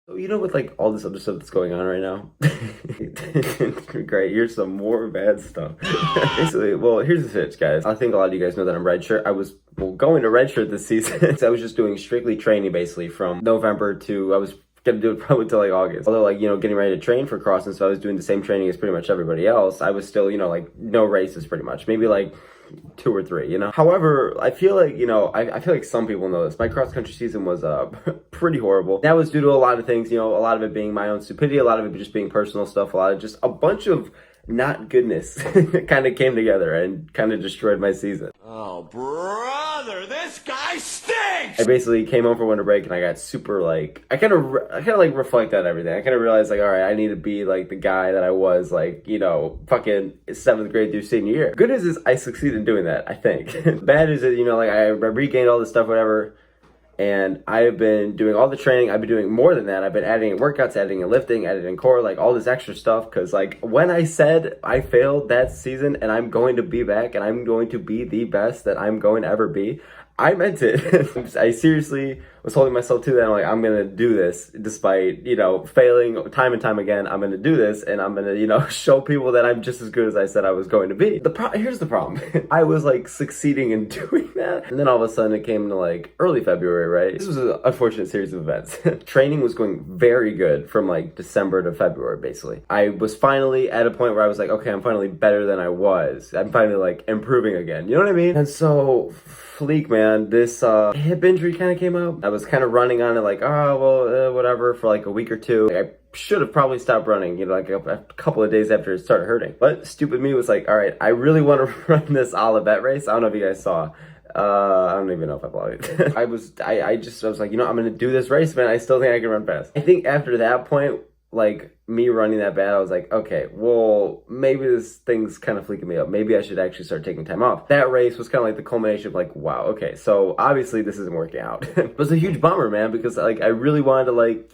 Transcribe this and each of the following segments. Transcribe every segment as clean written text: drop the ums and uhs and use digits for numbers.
So, with like all this other stuff that's going on right now, great. Here's some more bad stuff. Basically, well, here's the pitch, guys. I think a lot of you guys know that I'm Redshirt. I was going to Redshirt this season. So I was just doing strictly training basically from November to I was gonna do it probably till like August. Although like, getting ready to train for cross, and so I was doing the same training as pretty much everybody else. I was still, like no races pretty much. Maybe like 2 or 3. However, I feel like, I feel like some people know this. My cross-country season was pretty horrible. That was due to a lot of things, a lot of it being my own stupidity, a lot of it just being personal stuff, a lot of just a bunch of not goodness kind of came together and kind of destroyed my season. Oh, brother, this guy stinks! I basically came home for winter break and I got super like, I kind of like reflect on everything. I kind of realized like, all right, I need to be like the guy that I was like, fucking 7th grade through senior year. Good news is I succeeded in doing that, I think. Bad is that, like I regained all this stuff, whatever. And I've been doing all the training. I've been doing more than that. I've been adding in workouts, adding in lifting, adding in core, like all this extra stuff. Cause like when I said I failed that season and I'm going to be back and I'm going to be the best that I'm going to ever be, I meant it. I seriously was holding myself to that. I'm like, I'm going to do this despite, failing time and time again. I'm going to do this and I'm going to, show people that I'm just as good as I said I was going to be. Here's the problem. I was like succeeding in doing that. And then all of a sudden it came to like early February, right? This was an unfortunate series of events. Training was going very good from like December to February, basically. I was finally at a point where I was like, okay, I'm finally better than I was. I'm finally like improving again. You know what I mean? And so fleek, man, this hip injury kind of came out. I was kind of running on it like, oh, well, whatever, for like a week or two. I should have probably stopped running, like a couple of days after it started hurting. But stupid me was like, all right, I really want to run this Olivet race. I don't know if you guys saw. I don't even know if I blogged it. I was like, I'm going to do this race, man. I still think I can run fast. I think after that point, like me running that bad, I was like, okay, well, maybe this thing's kind of fleeking me up. Maybe I should actually start taking time off. That race was kind of like the culmination of like, wow, okay, so obviously this isn't working out. It was a huge bummer, man, because like I really wanted to like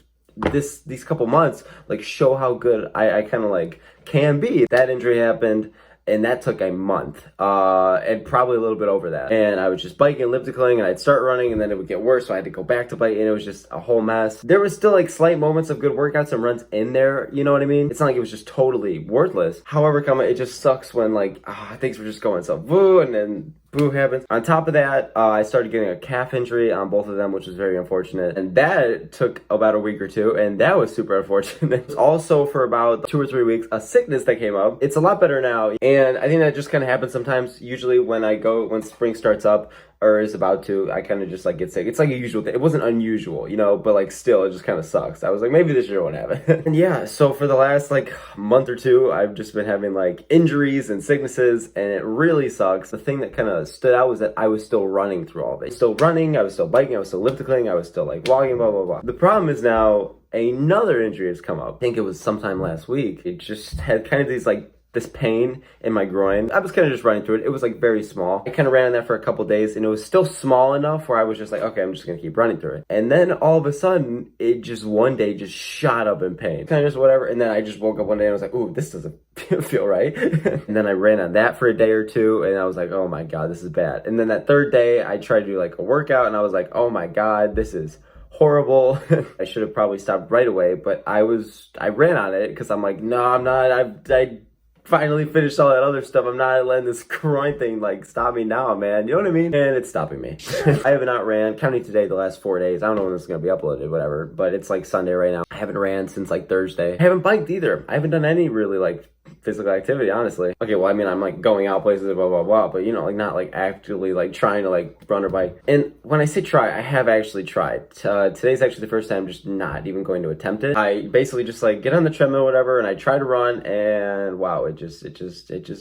these couple months like show how good I kind of like can be. That injury happened. And that took a month, and probably a little bit over that. And I was just biking, ellipticaling, and I'd start running, and then it would get worse, so I had to go back to biking, and it was just a whole mess. There was still, like, slight moments of good workouts and runs in there, you know what I mean? It's not like it was just totally worthless. However, it just sucks when, like, things were just going so boo, and then boo happens. On top of that, I started getting a calf injury on both of them, which was very unfortunate. And that took about a week or two, and that was super unfortunate. Also, for about 2 or 3 weeks, a sickness that came up. It's a lot better now, and I think that just kind of happens sometimes. Usually when spring starts up, or is about to, I kind of just like get sick. It's like a usual thing. It wasn't unusual, but like still, it just kind of sucks. I was like, maybe this year won't happen. And yeah, so for the last like month or two, I've just been having like injuries and sicknesses, and it really sucks. The thing that kind of stood out was that I was still running through all of it. Still running, I was still biking, I was still ellipticaling, I was still like walking, blah, blah, blah. The problem is now another injury has come up. I think it was sometime last week. It just had kind of these like this pain in my groin. I was kind of just running through it. It was like very small. I kind of ran on that for a couple days, and it was still small enough where I was just like, okay, I'm just gonna keep running through it. And then all of a sudden, it just one day just shot up in pain. Kind of just whatever. And then I just woke up one day and I was like, ooh, this doesn't feel right. And then I ran on that for a day or two, and I was like, oh my God, this is bad. And then that third day, I tried to do like a workout, and I was like, oh my God, this is horrible. I should have probably stopped right away, but I ran on it because I'm like, no, I'm not. I finally finished all that other stuff. I'm not letting this groin thing like stop me now, man. You know what I mean? And it's stopping me. I have not ran, counting today, the last 4 days. I don't know when this is going to be uploaded, whatever, but it's like Sunday right now. I haven't ran since like Thursday. I haven't biked either. I haven't done any really like physical activity, honestly. Okay, well, I mean, I'm like going out places, blah, blah, blah, but like not like actually like trying to like run or bike. And when I say try, I have actually tried. Today's actually the first time I'm just not even going to attempt it. I basically just like get on the treadmill or whatever, and I try to run, and wow, it just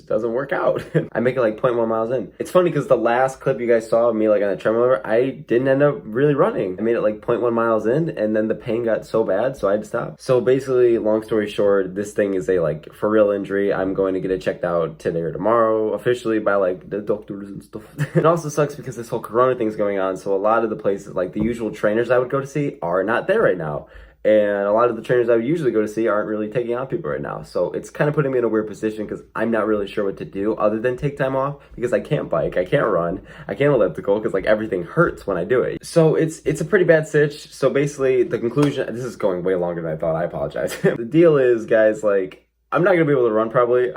doesn't work out. I make it like 0.1 miles in. It's funny because the last clip you guys saw of me like on the treadmill, I didn't end up really running. I made it like 0.1 miles in, and then the pain got so bad, so I had to stop. So basically, long story short, this thing is a like for real injury. I'm going to get it checked out today or tomorrow officially by like the doctors and stuff. It also sucks because this whole corona thing's going on, so a lot of the places like the usual trainers I would go to see are not there right now. And a lot of the trainers I would usually go to see aren't really taking on people right now. So it's kind of putting me in a weird position because I'm not really sure what to do other than take time off, because I can't bike, I can't run, I can't elliptical, because like everything hurts when I do it. So it's a pretty bad stitch. So basically the conclusion, this is going way longer than I thought, I apologize. The deal is, guys, like, I'm not gonna be able to run probably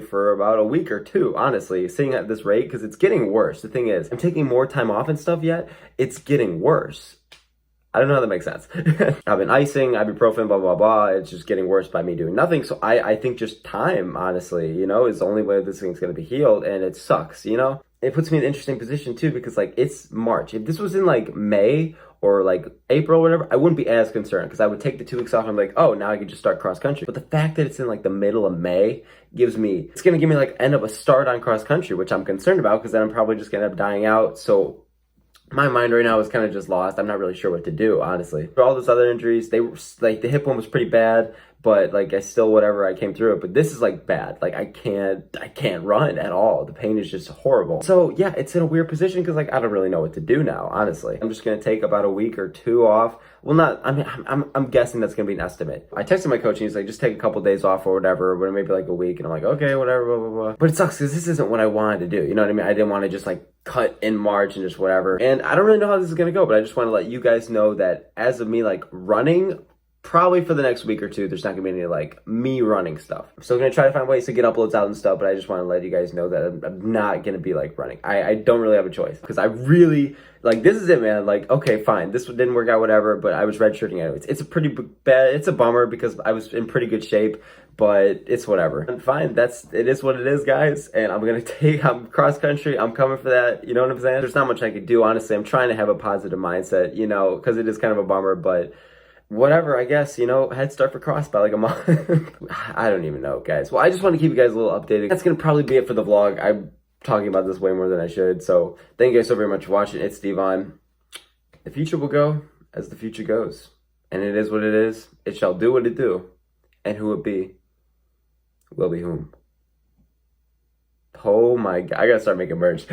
for about a week or two, honestly, sitting at this rate, because it's getting worse. The thing is, I'm taking more time off and stuff, yet it's getting worse. I don't know how that makes sense. I've been icing, ibuprofen, blah, blah, blah. It's just getting worse by me doing nothing. So I think just time, honestly, you know, is the only way this thing's going to be healed. And it sucks, you know? It puts me in an interesting position too, because like it's March. If this was in like May or like April or whatever, I wouldn't be as concerned, because I would take the 2 weeks off and I'm like, oh, now I can just start cross country. But the fact that it's in like the middle of May it's going to give me like end up a start on cross country, which I'm concerned about, because then I'm probably just going to end up dying out. So my mind right now is kind of just lost. I'm not really sure what to do, honestly. For all those other injuries, they were like, the hip one was pretty bad, but like I still, whatever, I came through it. But this is like bad. Like I can't run at all. The pain is just horrible. So yeah, it's in a weird position because like I don't really know what to do now, honestly. I'm just gonna take about a week or two off. Well, not, I mean, I'm guessing that's gonna be an estimate. I texted my coach and he's like, just take a couple days off or whatever, but maybe like a week. And I'm like, okay, whatever, blah, blah, blah. But it sucks because this isn't what I wanted to do. You know what I mean? I didn't want to just like cut in March and just whatever. And I don't really know how this is gonna go, but I just want to let you guys know that as of me like running, probably for the next week or two, there's not gonna be any like me running stuff. I'm still gonna try to find ways to get uploads out and stuff, but I just want to let you guys know that I'm not gonna be like running. I don't really have a choice, because I really, like, this is it, man. Like, okay, fine, this didn't work out, whatever, but I was redshirting anyways. It's a pretty bad, it's a bummer because I was in pretty good shape, but it's whatever. And fine, it is what it is, guys. And I'm cross country, I'm coming for that, you know what I'm saying? There's not much I could do, honestly. I'm trying to have a positive mindset, you know, because it is kind of a bummer, but whatever, I guess, you know, head start for cross by like a month. I don't even know, guys. Well, I just want to keep you guys a little updated. That's going to probably be it for the vlog. I'm talking about this way more than I should. So thank you guys so very much for watching. itsDvon. The future will go as the future goes. And it is what it is. It shall do what it do. And who it be will be whom. Oh my God. I got to start making merch.